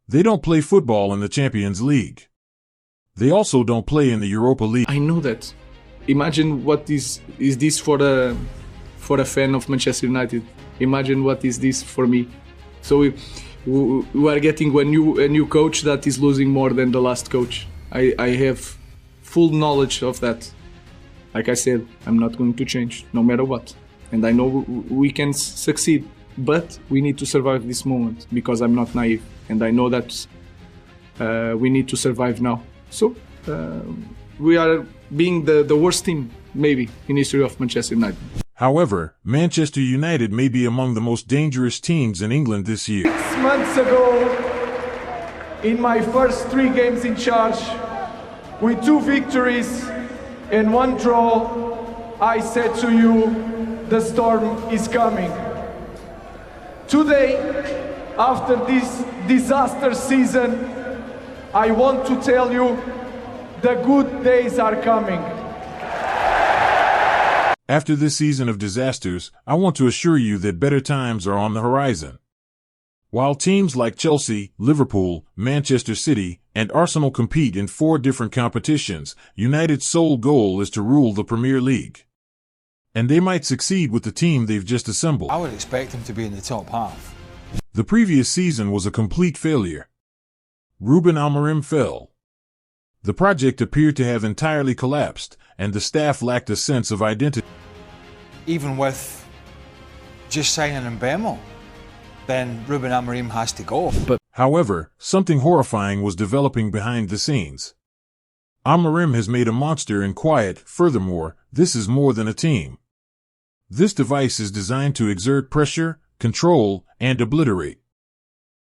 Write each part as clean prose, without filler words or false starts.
They don't play football in the Champions League. They also don't play in the Europa League. I know that. Imagine what is this for a fan of Manchester United. Imagine what is this for me. So we are getting a new coach that is losing more than the last coach. I have full knowledge of that. Like I said, I'm not going to change, no matter what. And I know we can succeed, but we need to survive this moment because I'm not naive. And I know that we need to survive now. So we are being the worst team, maybe, in history of Manchester United. However, Manchester United may be among the most dangerous teams in England this year. 6 months ago, in my first 3 games in charge, with 2 victories and 1 draw, I said to you, the storm is coming. Today, after this disaster season, I want to tell you, the good days are coming. After this season of disasters, I want to assure you that better times are on the horizon. While teams like Chelsea, Liverpool, Manchester City, and Arsenal compete in 4 different competitions, United's sole goal is to rule the Premier League. And they might succeed with the team they've just assembled. I would expect them to be in the top half. The previous season was a complete failure. Ruben Amorim fell. The project appeared to have entirely collapsed, and the staff lacked a sense of identity. Even with just signing Mbemo, then Ruben Amorim has to go. However, something horrifying was developing behind the scenes. Amorim has made a monster in quiet. Furthermore, this is more than a team. This device is designed to exert pressure, control, and obliterate.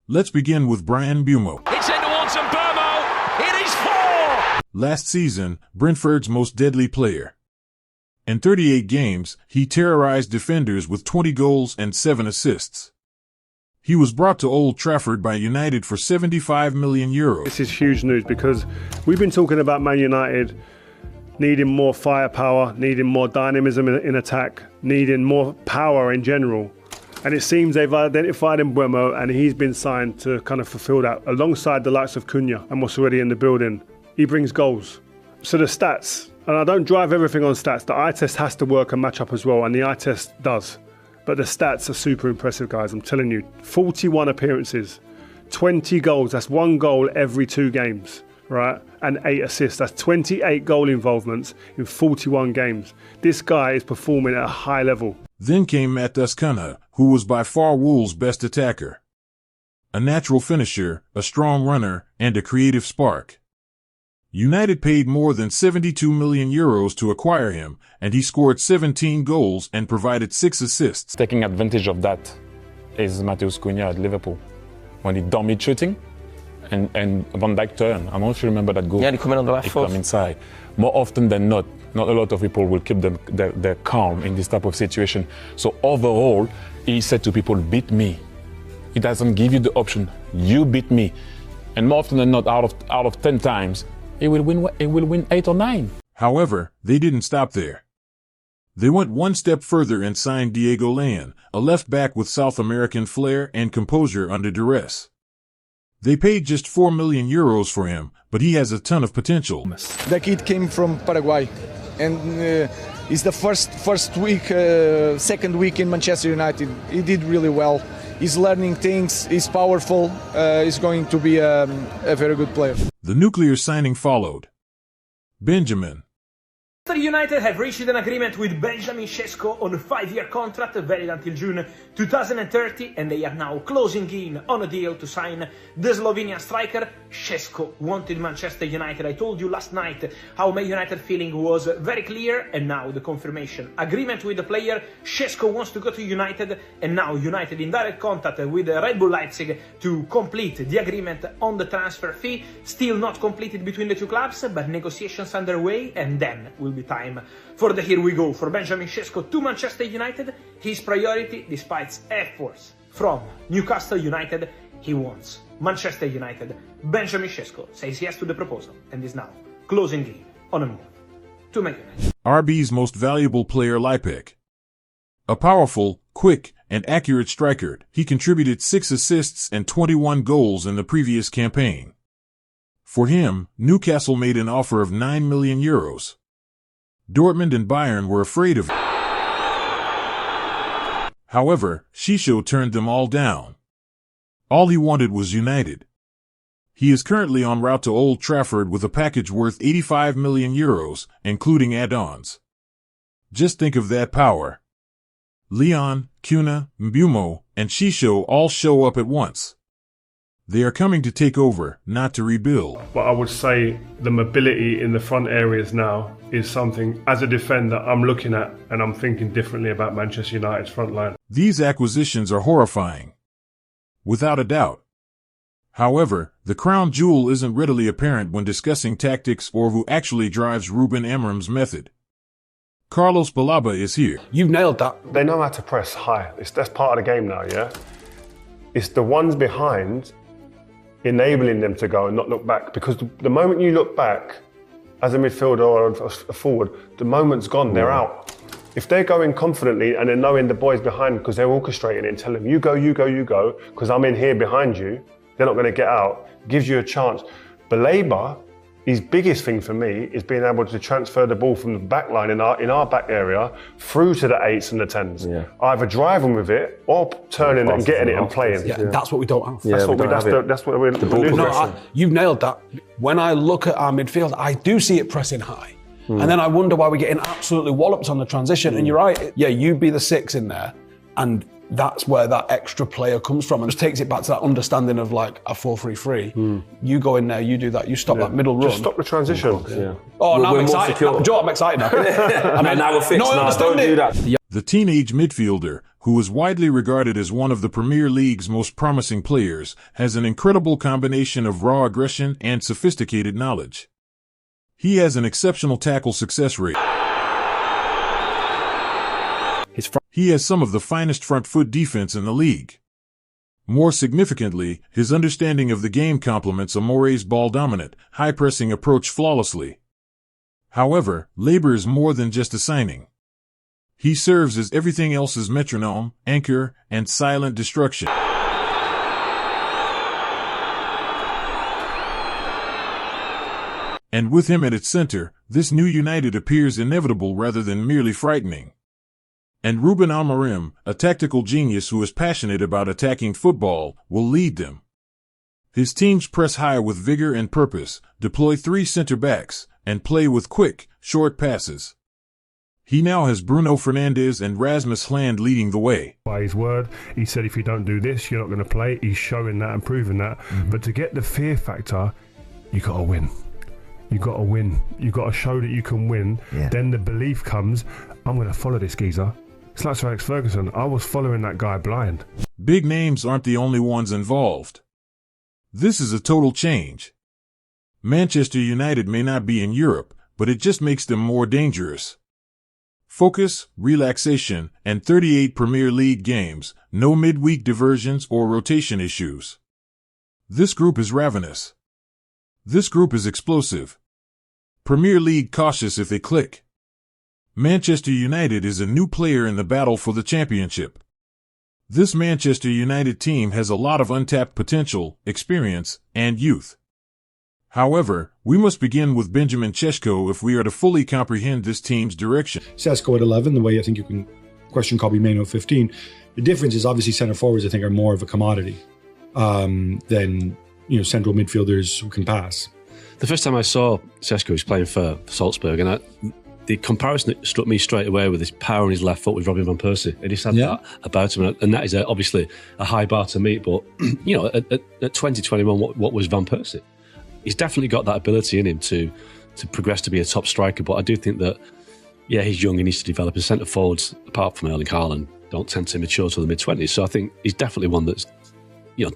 Let's begin with Brian Mbeumo. It's in towards Mbeumo. It is 4! Last season, Brentford's most deadly player. In 38 games, he terrorized defenders with 20 goals and 7 assists. He was brought to Old Trafford by United for €75 million. This is huge news because we've been talking about Man United needing more firepower, needing more dynamism in attack, needing more power in general. And it seems they've identified Mbeumo and he's been signed to kind of fulfill that alongside the likes of Cunha and what's already in the building. He brings goals. So the stats, and I don't drive everything on stats, the eye test has to work and match up as well, and the eye test does. But the stats are super impressive, guys, I'm telling you. 41 appearances, 20 goals, that's 1 goal every 2 games, right? And 8 assists, that's 28 goal involvements in 41 games. This guy is performing at a high level. Then came Cunha, who was by far Wolves' best attacker. A natural finisher, a strong runner, and a creative spark. United paid more than €72 million to acquire him, and he scored 17 goals and provided 6 assists. Taking advantage of that is Matheus Cunha at Liverpool. When he dominated shooting, and Van Dijk turned. I don't know if you remember that goal. Yeah, he come in on the left foot. Come inside. More often than not a lot of people will keep their calm in this type of situation. So overall, he said to people, beat me. He doesn't give you the option, you beat me. And more often than not, out of 10 times, he will win 8 or 9. However, they didn't stop there. They went one step further and signed Diego Leon, a left-back with South American flair and composure under duress. They paid just €4 million for him, but he has a ton of potential. The kid came from Paraguay, and it's the first week, second week in Manchester United. He did really well. He's learning things, he's powerful, he's going to be a very good player. The nuclear signing followed. Benjamin. Manchester United have reached an agreement with Benjamin Šeško on a 5-year contract valid until June 2030, and they are now closing in on a deal to sign the Slovenian striker. Šeško wanted Manchester United. I told you last night how Man United feeling was very clear, and now the confirmation. Agreement with the player, Šeško wants to go to United, and now United in direct contact with Red Bull Leipzig to complete the agreement on the transfer fee. Still not completed between the two clubs, but negotiations underway, and then will be time for the here we go for Benjamin Šeško to Manchester United. His priority, despite efforts from Newcastle United, he wants Manchester United. Benjamin Šeško says yes to the proposal and is now closing in on a move to Man United. RB's most valuable player, Lipek. A powerful, quick, and accurate striker. He contributed 6 assists and 21 goals in the previous campaign. For him, Newcastle made an offer of €9 million. Dortmund and Bayern were afraid of him. However, Šeško turned them all down. All he wanted was United. He is currently en route to Old Trafford with a package worth €85 million, including add-ons. Just think of that power. Leon, Cunha, Mbeumo, and Šeško all show up at once. They are coming to take over, not to rebuild. But I would say the mobility in the front areas now is something, as a defender, I'm looking at and I'm thinking differently about Manchester United's front line. These acquisitions are horrifying. Without a doubt. However, the crown jewel isn't readily apparent when discussing tactics or who actually drives Ruben Amorim's method. Carlos Baleba is here. You've nailed that. They know how to press high. That's part of the game now, yeah? It's the ones behind enabling them to go and not look back. Because the moment you look back, as a midfielder or a forward, the moment's gone, they're out. If they're going confidently and they're knowing the boys behind because they're orchestrating it and telling them, you go, because I'm in here behind you, they're not going to get out, gives you a chance. Baleba, his biggest thing for me is being able to transfer the ball from the back line in our back area through to the 8s and the 10s. Yeah. Either driving with it or turning and getting it and playing. Yeah, that's what we don't have. That's what we're losing. No, you've nailed that. When I look at our midfield, I do see it pressing high. And then I wonder why we're getting absolutely walloped on the transition. And you're right, yeah, you be the 6 in there. And that's where that extra player comes from, and just takes it back to that understanding of like a 4-3-3. You go in there, you do that, you stop that middle run. Just stop the transition. Oh, now I'm excited. Joe, I'm excited now. I mean, now we're fixed. Don't do that. The teenage midfielder, who is widely regarded as one of the Premier League's most promising players, has an incredible combination of raw aggression and sophisticated knowledge. He has an exceptional tackle success rate. He has some of the finest front foot defense in the league. More significantly, his understanding of the game complements Amore's ball-dominant, high-pressing approach flawlessly. However, labor is more than just a signing. He serves as everything else's metronome, anchor, and silent destruction. And with him at its center, this new United appears inevitable rather than merely frightening. And Ruben Amorim, a tactical genius who is passionate about attacking football, will lead them. His teams press high with vigor and purpose, deploy 3 center-backs, and play with quick, short passes. He now has Bruno Fernandes and Rasmus Hland leading the way. By his word, he said if you don't do this, you're not going to play. He's showing that and proving that. But to get the fear factor, you got to win. You got to win. You got to show that you can win. Yeah. Then the belief comes, I'm going to follow this geezer. It's like Sir Alex Ferguson. I was following that guy blind. Big names aren't the only ones involved. This is a total change. Manchester United may not be in Europe, but it just makes them more dangerous. Focus, relaxation, and 38 Premier League games, no midweek diversions or rotation issues. This group is ravenous. This group is explosive. Premier League cautious if they click. Manchester United is a new player in the battle for the championship. This Manchester United team has a lot of untapped potential, experience, and youth. However, we must begin with Benjamin Šeško if we are to fully comprehend this team's direction. Šeško at 11, the way I think you can question Kobbie Mainoo 15. The difference is obviously centre forwards I think are more of a commodity than central midfielders who can pass. The first time I saw Šeško, he was playing for Salzburg, and the comparison that struck me straight away with his power on his left foot with Robin van Persie. He just had that about him, and that is obviously a high bar to meet. But at 2021, what was Van Persie? He's definitely got that ability in him to progress to be a top striker. But I do think that he's young. He needs to develop. His centre forwards, apart from Erling Haaland, don't tend to mature till the mid-20s. So I think he's definitely one that's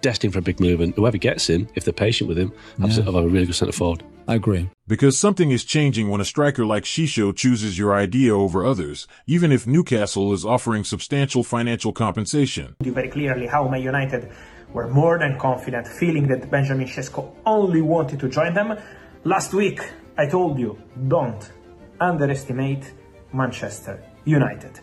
destined for a big move, and whoever gets him, if they're patient with him, absolutely have a really good centre forward. I agree. Because something is changing when a striker like Šeško chooses your idea over others, even if Newcastle is offering substantial financial compensation. Very clearly how Man United were more than confident, feeling that Benjamin Šeško only wanted to join them. Last week, I told you, don't underestimate Manchester United.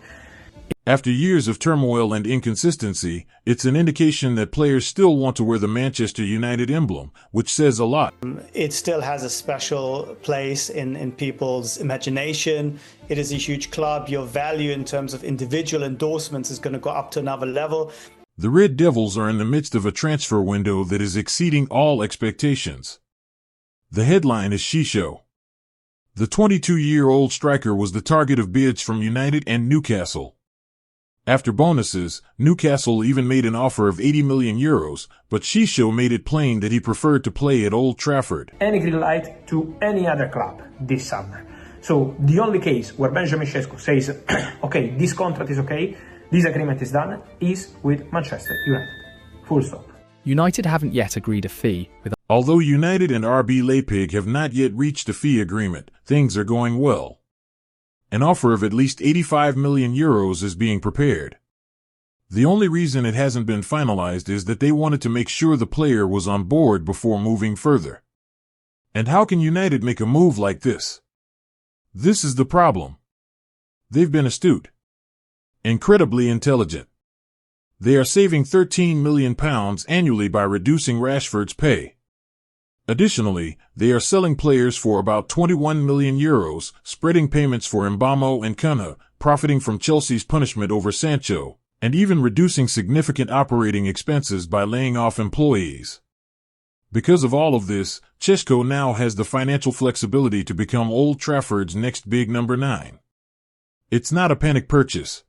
After years of turmoil and inconsistency, it's an indication that players still want to wear the Manchester United emblem, which says a lot. It still has a special place in people's imagination. It is a huge club. Your value in terms of individual endorsements is going to go up to another level. The Red Devils are in the midst of a transfer window that is exceeding all expectations. The headline is Šeško. The 22-year-old striker was the target of bids from United and Newcastle. After bonuses, Newcastle even made an offer of €80 million, but Šeško made it plain that he preferred to play at Old Trafford. Any green light to any other club this summer. So the only case where Benjamin Šeško says, okay, this contract is okay, this agreement is done, is with Manchester United. Full stop. United haven't yet agreed a fee with. Although United and RB Leipzig have not yet reached a fee agreement, things are going well. An offer of at least €85 million is being prepared. The only reason it hasn't been finalized is that they wanted to make sure the player was on board before moving further. And how can United make a move like this? This is the problem. They've been astute. Incredibly intelligent. They are saving £13 million annually by reducing Rashford's pay. Additionally, they are selling players for about €21 million, spreading payments for Mbamo and Cunha, profiting from Chelsea's punishment over Sancho, and even reducing significant operating expenses by laying off employees. Because of all of this, Šeško now has the financial flexibility to become Old Trafford's next big number 9. It's not a panic purchase.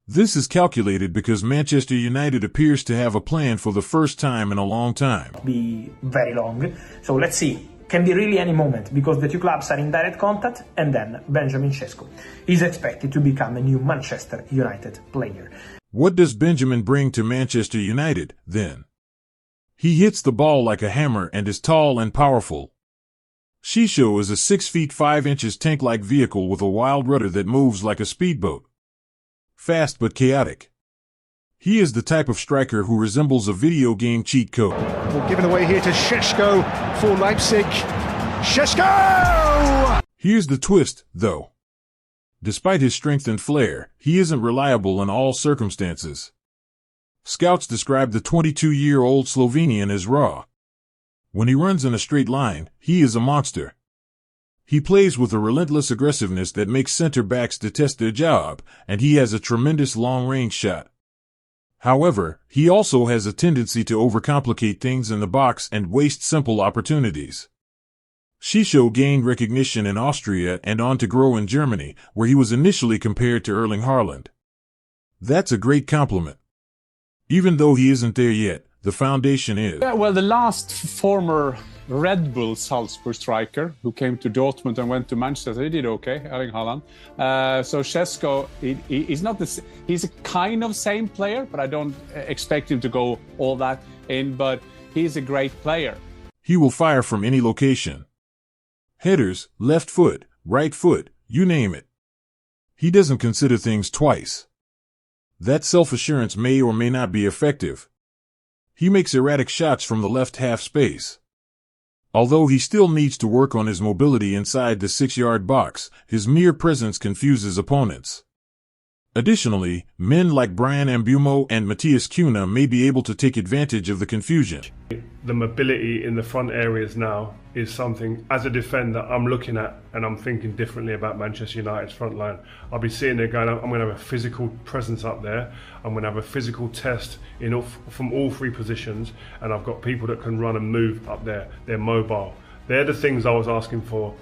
This is calculated because Manchester United appears to have a plan for the first time in a long time. Be very long. So let's see. Can be really any moment because the two clubs are in direct contact, and then Benjamin Šeško is expected to become a new Manchester United player. What does Benjamin bring to Manchester United, then? He hits the ball like a hammer and is tall and powerful. Šeško is a 6 feet 5 inches tank-like vehicle with a wild rudder that moves like a speedboat. Fast but chaotic. He is the type of striker who resembles a video game cheat code. Well, given away here to Šeško for Leipzig. Šeško! Here's the twist, though. Despite his strength and flair, he isn't reliable in all circumstances. Scouts describe the 22-year-old Slovenian as raw. When he runs in a straight line, he is a monster. He plays with a relentless aggressiveness that makes center-backs detest their job, and he has a tremendous long-range shot. However, he also has a tendency to overcomplicate things in the box and waste simple opportunities. Šeško gained recognition in Austria and on to grow in Germany, where he was initially compared to Erling Haaland. That's a great compliment. Even though he isn't there yet, the foundation is. Yeah, well, the last former Red Bull Salzburg striker who came to Dortmund and went to Manchester, he did okay, Erling Haaland. So Šeško, he's not he's a kind of same player, but I don't expect him to go all that in, but he's a great player. He will fire from any location. Headers, left foot, right foot, you name it. He doesn't consider things twice. That self-assurance may or may not be effective. He makes erratic shots from the left half space. Although he still needs to work on his mobility inside the 6-yard box, his mere presence confuses opponents. Additionally, men like Brian Mbeumo and Matthias Cunha may be able to take advantage of the confusion. The mobility in the front areas now is something, as a defender, I'm looking at and I'm thinking differently about Manchester United's front line. I'll be sitting there going, I'm going to have a physical presence up there. I'm going to have a physical test from all 3 positions, and I've got people that can run and move up there. They're mobile. They're the things I was asking for.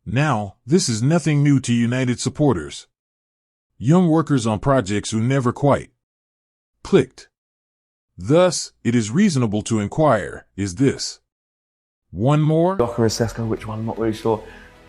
Now, this is nothing new to United supporters. Young workers on projects who never quite clicked. Thus, it is reasonable to inquire, is this one more? Docker or Šeško, which one? I'm not really sure.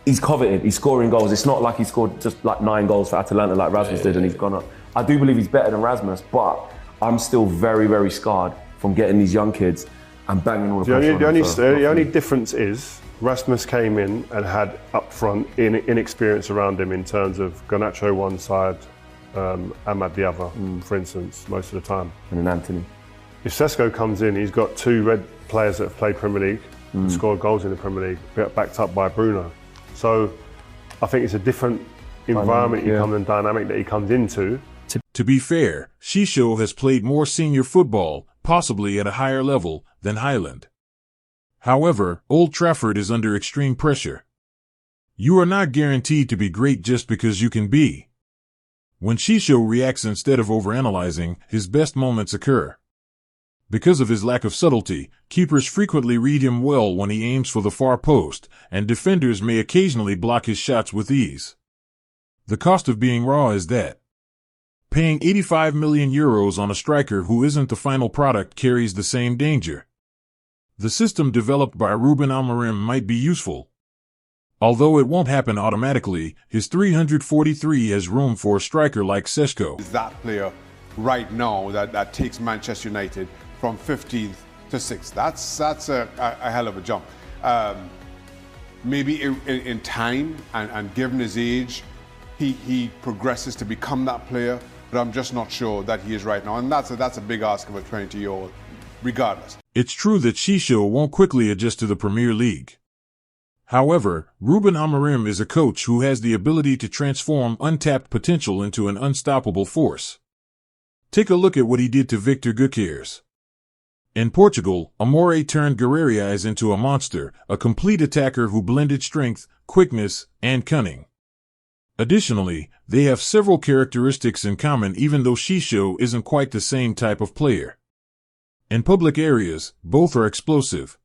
He's coveted, he's scoring goals. It's not like he scored just like 9 goals for Atalanta like Rasmus did and he's gone up. I do believe he's better than Rasmus, but I'm still very, very scarred from getting these young kids and banging all the pressure on them. The only difference is Rasmus came in and had up front inexperience around him in terms of Garnacho one side, Ahmad the other, for instance, most of the time. And then Anthony. If Šeško comes in, he's got 2 red players that have played Premier League, and scored goals in the Premier League, backed up by Bruno. So I think it's a different environment and dynamic that he comes into. To be fair, Šeško has played more senior football, possibly at a higher level, than Highland. However, Old Trafford is under extreme pressure. You are not guaranteed to be great just because you can be. When Šeško reacts instead of overanalyzing, his best moments occur. Because of his lack of subtlety, keepers frequently read him well when he aims for the far post, and defenders may occasionally block his shots with ease. The cost of being raw is that paying €85 million on a striker who isn't the final product carries the same danger. The system developed by Ruben Amorim might be useful. Although it won't happen automatically, his 343 has room for a striker like Šeško. That player right now that takes Manchester United from 15th to 6th. That's a hell of a jump. Maybe in time and given his age, he progresses to become that player, but I'm just not sure that he is right now. And that's a big ask of a 20-year-old, regardless. It's true that Šeško won't quickly adjust to the Premier League. However, Ruben Amorim is a coach who has the ability to transform untapped potential into an unstoppable force. Take a look at what he did to Victor Gyökeres. In Portugal, Amore turned Guerreiro into a monster, a complete attacker who blended strength, quickness, and cunning. Additionally, they have several characteristics in common even though Šeško isn't quite the same type of player. In public areas, both are explosive.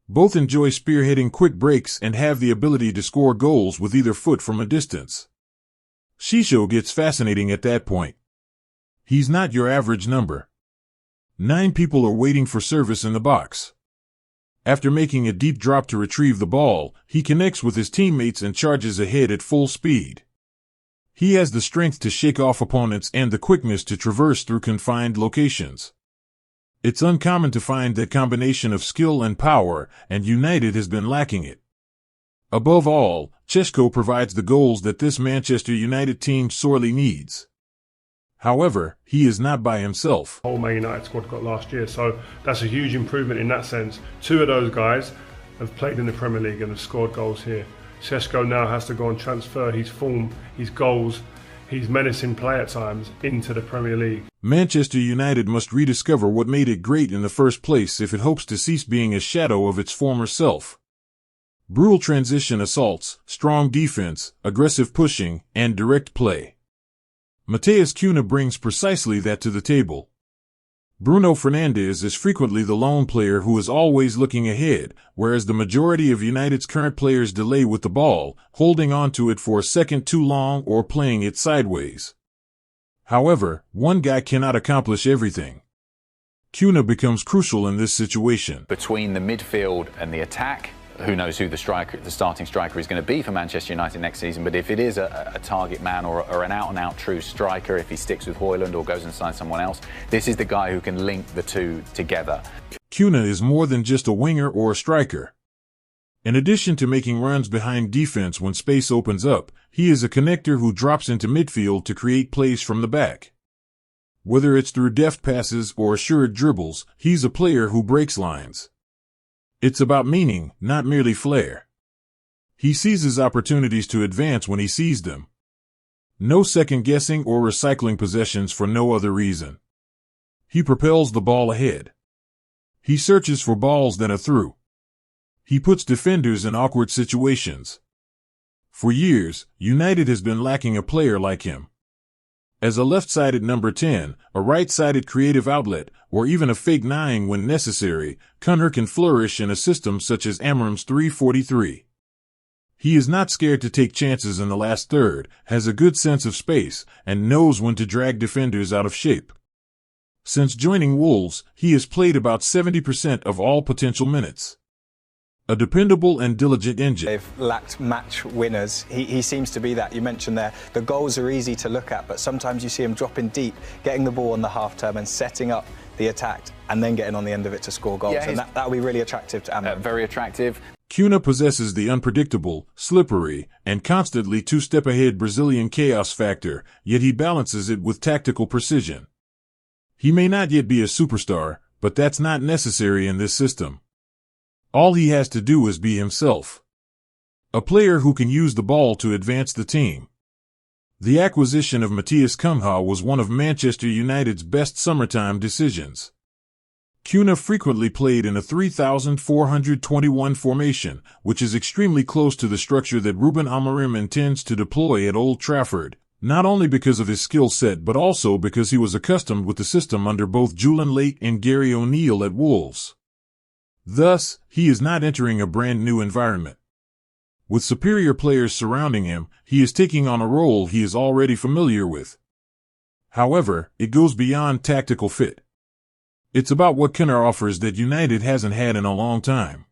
Both enjoy spearheading quick breaks and have the ability to score goals with either foot from a distance. Šeško gets fascinating at that point. He's not your average number. 9 people are waiting for service in the box. After making a deep drop to retrieve the ball, he connects with his teammates and charges ahead at full speed. He has the strength to shake off opponents and the quickness to traverse through confined locations. It's uncommon to find that combination of skill and power, and United has been lacking it. Above all, Šeško provides the goals that this Manchester United team sorely needs. However, he is not by himself. The whole Man United squad got last year, so that's a huge improvement in that sense. 2 of those guys have played in the Premier League and have scored goals here. Šeško now has to go and transfer his form, his goals, his menacing play at times into the Premier League. Manchester United must rediscover what made it great in the first place if it hopes to cease being a shadow of its former self. Brutal transition assaults, strong defense, aggressive pushing, and direct play. Matheus Cunha brings precisely that to the table. Bruno Fernandes is frequently the lone player who is always looking ahead, whereas the majority of United's current players delay with the ball, holding on to it for a second too long or playing it sideways. However, one guy cannot accomplish everything. Cunha becomes crucial in this situation. Between the midfield and the attack, who knows who the starting striker is going to be for Manchester United next season, but if it is a target man or an out-and-out true striker, if he sticks with Højlund or goes and signs someone else, this is the guy who can link the two together. Cunha is more than just a winger or a striker. In addition to making runs behind defense when space opens up, he is a connector who drops into midfield to create plays from the back. Whether it's through deft passes or assured dribbles, he's a player who breaks lines. It's about meaning, not merely flair. He seizes opportunities to advance when he sees them. No second-guessing or recycling possessions for no other reason. He propels the ball ahead. He searches for balls that are through. He puts defenders in awkward situations. For years, United has been lacking a player like him. As a left-sided number 10, a right-sided creative outlet, or even a fake 9 when necessary, Cunha can flourish in a system such as Amorim's 3-4-3. He is not scared to take chances in the last third, has a good sense of space, and knows when to drag defenders out of shape. Since joining Wolves, he has played about 70% of all potential minutes. A dependable and diligent engine. They've lacked match winners. He seems to be that. You mentioned there, the goals are easy to look at, but sometimes you see him dropping deep, getting the ball on the half-term and setting up the attack, and then getting on the end of it to score goals. Yeah, and that will be really attractive to Amorim. Very attractive. Cunha possesses the unpredictable, slippery, and constantly two-step-ahead Brazilian chaos factor, yet he balances it with tactical precision. He may not yet be a superstar, but that's not necessary in this system. All he has to do is be himself. A player who can use the ball to advance the team. The acquisition of Matthias Cunha was one of Manchester United's best summertime decisions. Cunha frequently played in a 3,421 formation, which is extremely close to the structure that Ruben Amorim intends to deploy at Old Trafford, not only because of his skill set but also because he was accustomed with the system under both Julian Lake and Gary O'Neill at Wolves. Thus, he is not entering a brand new environment. With superior players surrounding him, he is taking on a role he is already familiar with. However, it goes beyond tactical fit. It's about what Cunha offers that United hasn't had in a long time.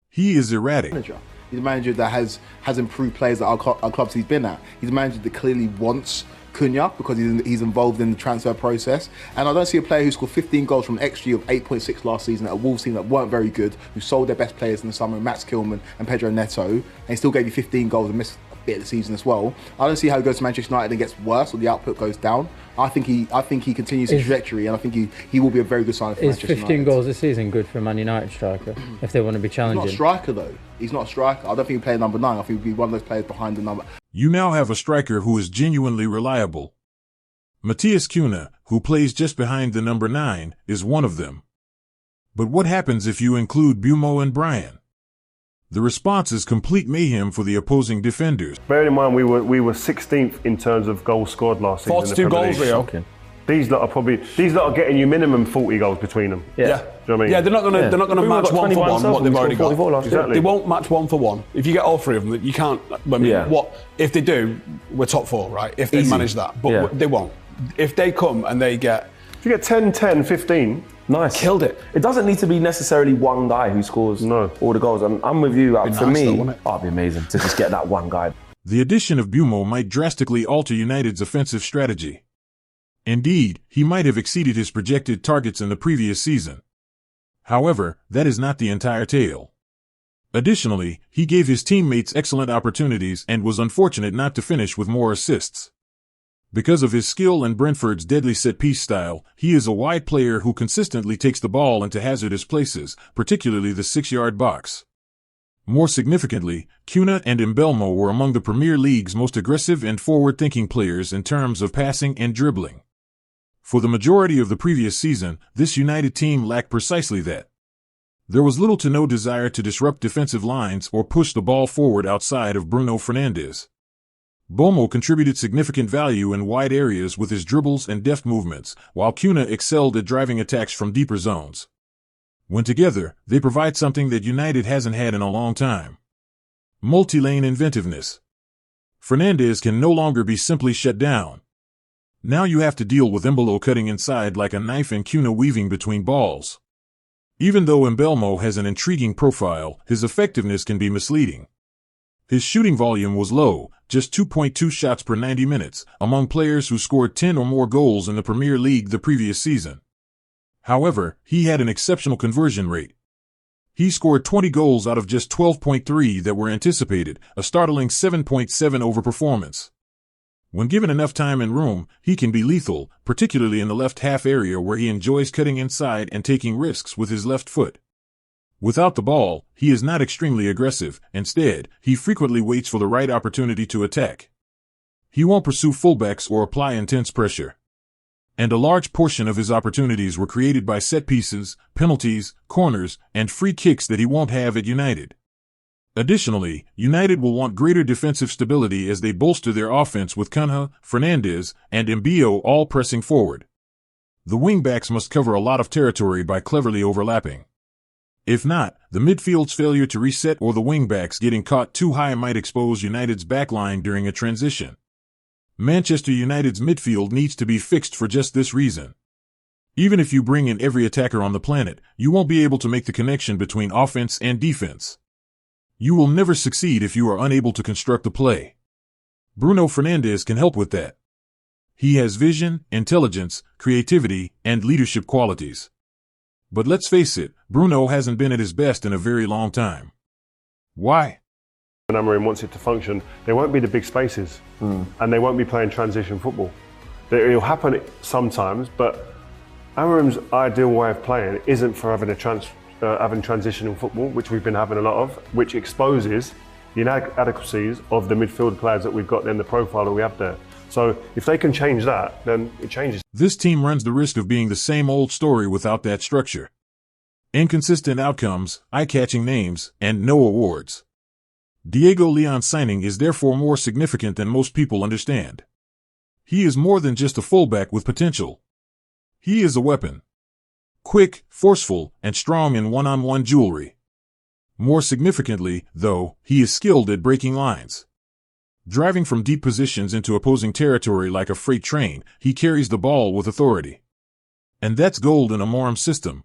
He is erratic. He's a manager that has improved players at our clubs he's been at. He's a manager that clearly wants Cunha because he's involved in the transfer process. And I don't see a player who scored 15 goals from an XG of 8.6 last season at a Wolves team that weren't very good, who sold their best players in the summer, Max Kilman and Pedro Neto, and he still gave you 15 goals and missed a bit of the season as well. I don't see how he goes to Manchester United and gets worse or the output goes down. I think he continues his trajectory, and I think he will be a very good signing for Manchester United. Is 15 goals this season good for a Man United striker if they want to be challenging? He's not a striker though. He's not a striker. I don't think he'll play number 9. I think he'll be one of those players behind the number. You now have a striker who is genuinely reliable. Matthias Cunha, who plays just behind the number 9, is one of them. But what happens if you include Bumo and Bryan? The response is complete mayhem for the opposing defenders. Bearing in mind we were 16th in terms of goals scored last season. 42 goals, Rio. These lot are getting you minimum 40 goals between them. Yeah. Do you know what I mean? Yeah, they're not going to match one for one what they've already got. Exactly. They won't match one for one. If you get all three of them, you can't. If they do, we're top 4, right? If they manage that, but they won't. If they come and they get, if you get 10, 10, 15. Nice. Killed it. It doesn't need to be necessarily one guy who scores all the goals. I'm with you. For me, it'd be amazing to just get that one guy. The addition of Bumo might drastically alter United's offensive strategy. Indeed, he might have exceeded his projected targets in the previous season. However, that is not the entire tale. Additionally, he gave his teammates excellent opportunities and was unfortunate not to finish with more assists. Because of his skill and Brentford's deadly set-piece style, he is a wide player who consistently takes the ball into hazardous places, particularly the 6-yard box. More significantly, Cunha and Mbeumo were among the Premier League's most aggressive and forward-thinking players in terms of passing and dribbling. For the majority of the previous season, this United team lacked precisely that. There was little to no desire to disrupt defensive lines or push the ball forward outside of Bruno Fernandes. Mbeumo contributed significant value in wide areas with his dribbles and deft movements, while Cunha excelled at driving attacks from deeper zones. When together, they provide something that United hasn't had in a long time: multi-lane inventiveness. Fernandes can no longer be simply shut down. Now you have to deal with Mbeumo cutting inside like a knife and Cunha weaving between balls. Even though Mbeumo has an intriguing profile, his effectiveness can be misleading. His shooting volume was low, just 2.2 shots per 90 minutes, among players who scored 10 or more goals in the Premier League the previous season. However, he had an exceptional conversion rate. He scored 20 goals out of just 12.3 that were anticipated, a startling 7.7 overperformance. When given enough time and room, he can be lethal, particularly in the left half area where he enjoys cutting inside and taking risks with his left foot. Without the ball, he is not extremely aggressive. Instead, he frequently waits for the right opportunity to attack. He won't pursue fullbacks or apply intense pressure. And a large portion of his opportunities were created by set pieces, penalties, corners, and free kicks that he won't have at United. Additionally, United will want greater defensive stability as they bolster their offense with Cunha, Fernandes, and Mbeumo all pressing forward. The wingbacks must cover a lot of territory by cleverly overlapping. If not, the midfield's failure to reset or the wingbacks getting caught too high might expose United's backline during a transition. Manchester United's midfield needs to be fixed for just this reason. Even if you bring in every attacker on the planet, you won't be able to make the connection between offense and defense. You will never succeed if you are unable to construct the play. Bruno Fernandes can help with that. He has vision, intelligence, creativity, and leadership qualities. But let's face it, Bruno hasn't been at his best in a very long time. Why? When Amorim wants it to function, there won't be the big spaces, and they won't be playing transition football. It will happen sometimes, but Amorim's ideal way of playing isn't for having transitional football, which we've been having a lot of, which exposes the inadequacies of the midfield players that we've got and the profile that we have there. So if they can change that, then it changes. This team runs the risk of being the same old story without that structure. Inconsistent outcomes, eye-catching names, and no awards. Diego Leon's signing is therefore more significant than most people understand. He is more than just a fullback with potential. He is a weapon. Quick, forceful, and strong in one-on-one jewelry. More significantly, though, he is skilled at breaking lines. Driving from deep positions into opposing territory like a freight train, he carries the ball with authority. And that's gold in a Amorim system.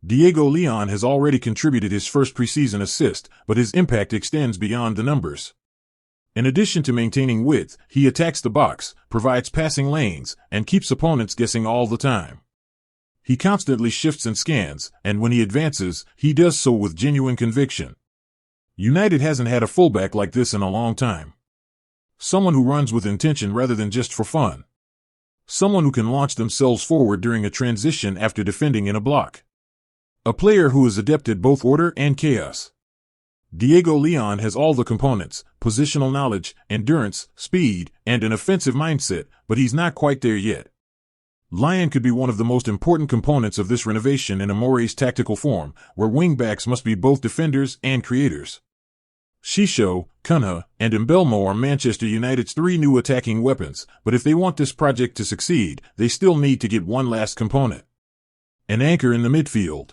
Diego Leon has already contributed his first preseason assist, but his impact extends beyond the numbers. In addition to maintaining width, he attacks the box, provides passing lanes, and keeps opponents guessing all the time. He constantly shifts and scans, and when he advances, he does so with genuine conviction. United hasn't had a fullback like this in a long time. Someone who runs with intention rather than just for fun. Someone who can launch themselves forward during a transition after defending in a block. A player who is adept at both order and chaos. Diego Leon has all the components, positional knowledge, endurance, speed, and an offensive mindset, but he's not quite there yet. Lion could be one of the most important components of this renovation in Amorim's tactical form, where wingbacks must be both defenders and creators. Šeško, Cunha, and Mbeumo are Manchester United's three new attacking weapons, but if they want this project to succeed, they still need to get one last component. An anchor in the midfield.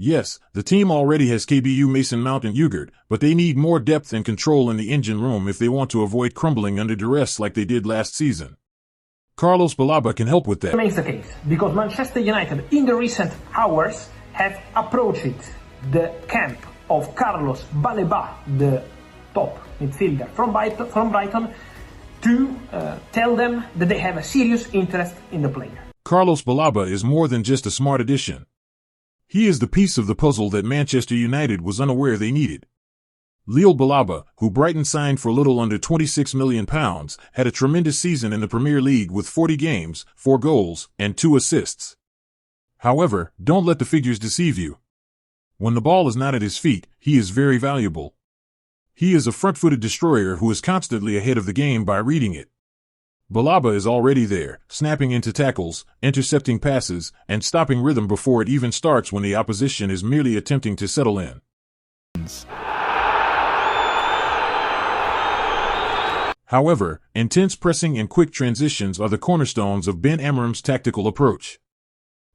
Yes, the team already has KBU, Mason Mount, and Ugart, but they need more depth and control in the engine room if they want to avoid crumbling under duress like they did last season. Carlos Baleba can help with that. Remains the case, because Manchester United in the recent hours have approached the camp of Carlos Baleba, the top midfielder from Brighton, to tell them that they have a serious interest in the player. Carlos Baleba is more than just a smart addition. He is the piece of the puzzle that Manchester United was unaware they needed. Leo Baleba, who Brighton signed for a little under £26 million, had a tremendous season in the Premier League with 40 games, 4 goals, and 2 assists. However, don't let the figures deceive you. When the ball is not at his feet, he is very valuable. He is a front-footed destroyer who is constantly ahead of the game by reading it. Baleba is already there, snapping into tackles, intercepting passes, and stopping rhythm before it even starts when the opposition is merely attempting to settle in. However, intense pressing and quick transitions are the cornerstones of Ben Amorim's tactical approach.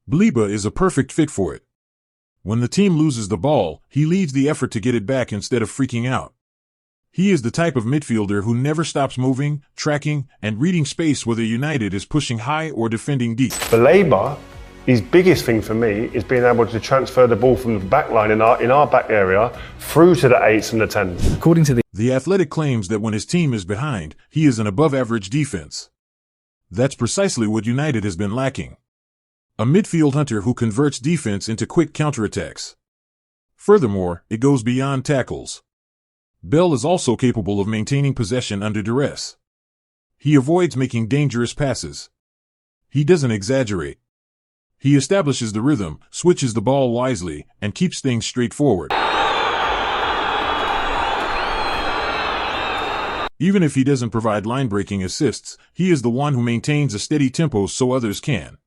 Baleba is a perfect fit for it. When the team loses the ball, he leads the effort to get it back instead of freaking out. He is the type of midfielder who never stops moving, tracking, and reading space whether United is pushing high or defending deep. Baleba, his biggest thing for me is being able to transfer the ball from the back line in our back area through to the 8s and the 10s. According to The Athletic claims that when his team is behind, he is an above-average defense. That's precisely what United has been lacking. A midfield hunter who converts defense into quick counterattacks. Furthermore, it goes beyond tackles. Bell is also capable of maintaining possession under duress. He avoids making dangerous passes. He doesn't exaggerate. He establishes the rhythm, switches the ball wisely, and keeps things straightforward. Even if he doesn't provide line-breaking assists, he is the one who maintains a steady tempo so others can.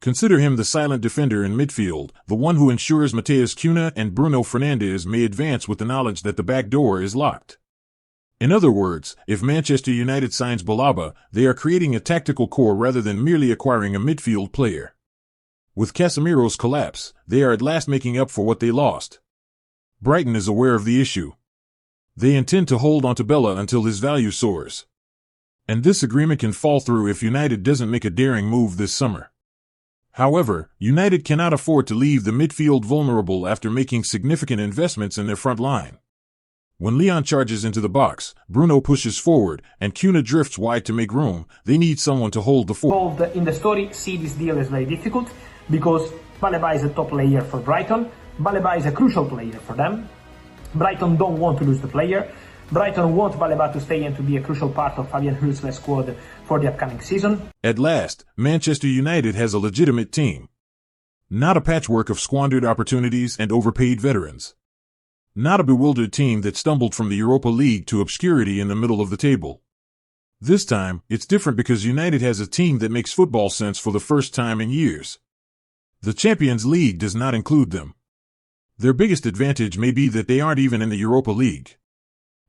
Consider him the silent defender in midfield, the one who ensures Matheus Cunha and Bruno Fernandes may advance with the knowledge that the back door is locked. In other words, if Manchester United signs Baleba, they are creating a tactical core rather than merely acquiring a midfield player. With Casemiro's collapse, they are at last making up for what they lost. Brighton is aware of the issue. They intend to hold onto Bella until his value soars. And this agreement can fall through if United doesn't make a daring move this summer. However, United cannot afford to leave the midfield vulnerable after making significant investments in their front line. When Leon charges into the box, Bruno pushes forward, and Cunha drifts wide to make room. They need someone to hold the fort. In the story, see this deal is very difficult because Baleba is a top player for Brighton. Baleba is a crucial player for them. Brighton don't want to lose the player. Brighton want Baleba to stay and to be a crucial part of Fabian Hülsler's squad for the upcoming season. At last, Manchester United has a legitimate team. Not a patchwork of squandered opportunities and overpaid veterans. Not a bewildered team that stumbled from the Europa League to obscurity in the middle of the table. This time, it's different because United has a team that makes football sense for the first time in years. The Champions League does not include them. Their biggest advantage may be that they aren't even in the Europa League.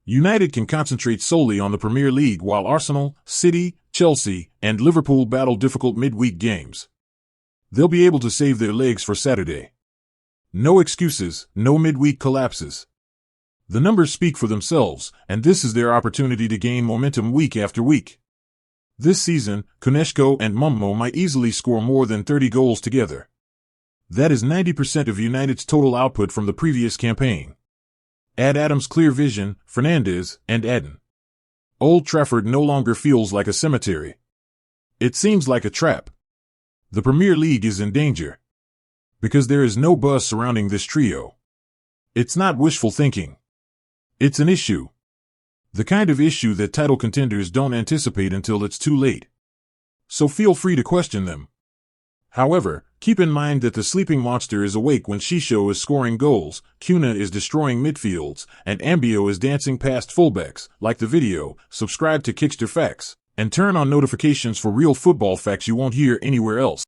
United can concentrate solely on the Premier League while Arsenal, City, Chelsea, and Liverpool battle difficult midweek games. They'll be able to save their legs for Saturday. No excuses, no midweek collapses. The numbers speak for themselves, and this is their opportunity to gain momentum week after week. This season, Šeško and Mummo might easily score more than 30 goals together. That is 90% of United's total output from the previous campaign. Add Adams' clear vision, Fernandes, and Adden. Old Trafford no longer feels like a cemetery. It seems like a trap. The Premier League is in danger. Because there is no buzz surrounding this trio. It's not wishful thinking. It's an issue. The kind of issue that title contenders don't anticipate until it's too late. So feel free to question them. However, keep in mind that the sleeping monster is awake when Šeško is scoring goals, Cunha is destroying midfields, and Ambio is dancing past fullbacks. Like the video, subscribe to Kickster Facts, and turn on notifications for real football facts you won't hear anywhere else.